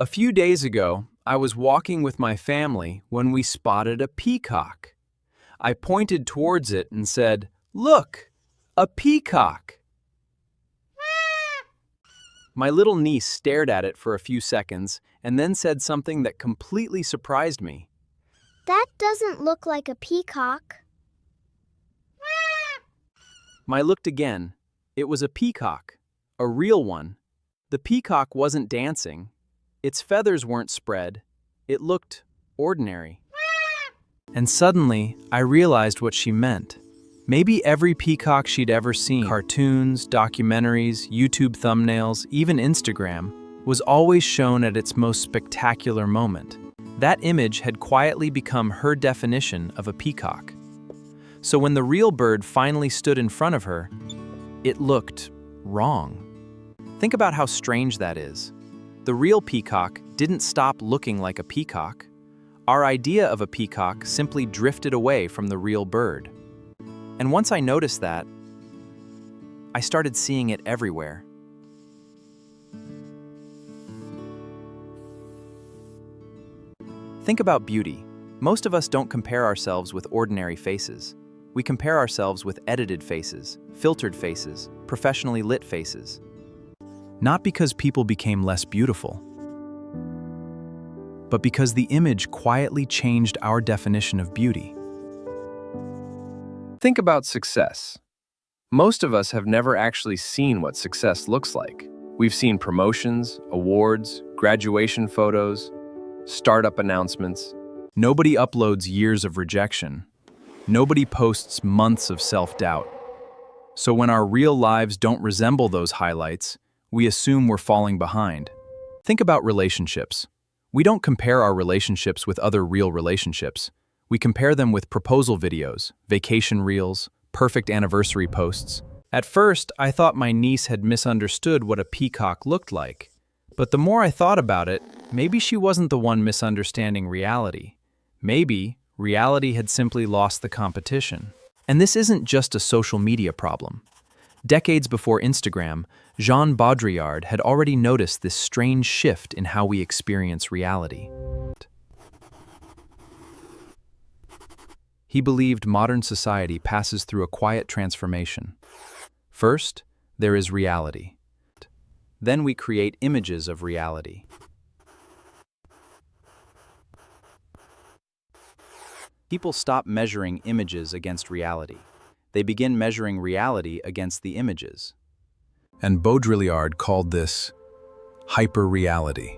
A few days ago, I was walking with my family when we spotted a peacock. I pointed towards it and said, "Look, a peacock!" My little niece stared at it for a few seconds and then said something that completely surprised me. That doesn't look like a peacock. I looked again. It was a peacock, a real one. The peacock wasn't dancing. Its feathers weren't spread. It looked ordinary. And suddenly, I realized what she meant. Maybe every peacock she'd ever seen, cartoons, documentaries, YouTube thumbnails, even Instagram, was always shown at its most spectacular moment. That image had quietly become her definition of a peacock. So when the real bird finally stood in front of her, it looked wrong. Think about how strange that is. The real peacock didn't stop looking like a peacock. Our idea of a peacock simply drifted away from the real bird. And once I noticed that, I started seeing it everywhere. Think about beauty. Most of us don't compare ourselves with ordinary faces. We compare ourselves with edited faces, filtered faces, professionally lit faces. Not because people became less beautiful, but because the image quietly changed our definition of beauty. Think about success. Most of us have never actually seen what success looks like. We've seen promotions, awards, graduation photos, startup announcements. Nobody uploads years of rejection. Nobody posts months of self-doubt. So when our real lives don't resemble those highlights, we assume we're falling behind. Think about relationships. We don't compare our relationships with other real relationships. We compare them with proposal videos, vacation reels, perfect anniversary posts. At first, I thought my niece had misunderstood what a peacock looked like. But the more I thought about it, maybe she wasn't the one misunderstanding reality. Maybe reality had simply lost the competition. And this isn't just a social media problem. Decades before Instagram, Jean Baudrillard had already noticed this strange shift in how we experience reality. He believed modern society passes through a quiet transformation. First, there is reality. Then we create images of reality. People stop measuring images against reality. They begin measuring reality against the images. And Baudrillard called this hyperreality.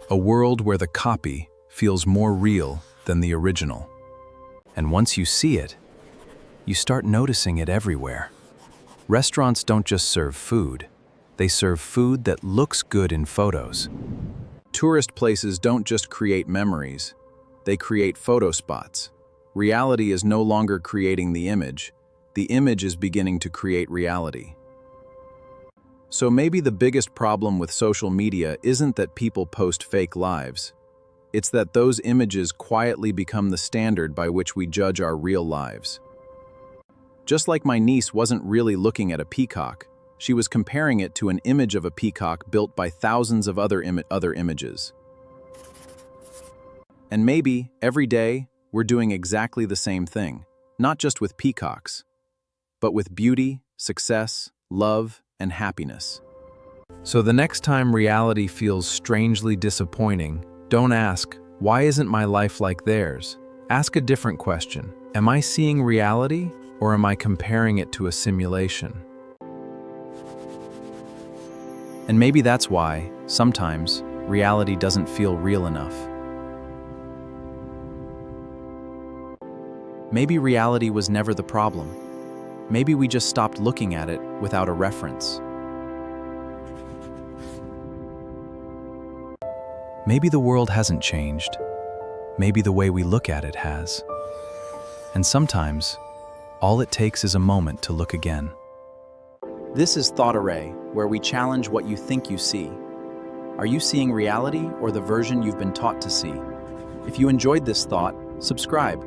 A world where the copy feels more real than the original. And once you see it, you start noticing it everywhere. Restaurants don't just serve food. They serve food that looks good in photos. Tourist places don't just create memories. They create photo spots. Reality is no longer creating the image is beginning to create reality. So maybe the biggest problem with social media isn't that people post fake lives. It's that those images quietly become the standard by which we judge our real lives. Just like my niece wasn't really looking at a peacock, she was comparing it to an image of a peacock built by thousands of other images. And maybe, every day, we're doing exactly the same thing, not just with peacocks, but with beauty, success, love, and happiness. So the next time reality feels strangely disappointing, don't ask, "Why isn't my life like theirs?" Ask a different question. Am I seeing reality, or am I comparing it to a simulation? And maybe that's why, sometimes, reality doesn't feel real enough. Maybe reality was never the problem. Maybe we just stopped looking at it without a reference. Maybe the world hasn't changed. Maybe the way we look at it has. And sometimes, all it takes is a moment to look again. This is Thought Array, where we challenge what you think you see. Are you seeing reality or the version you've been taught to see? If you enjoyed this thought, subscribe.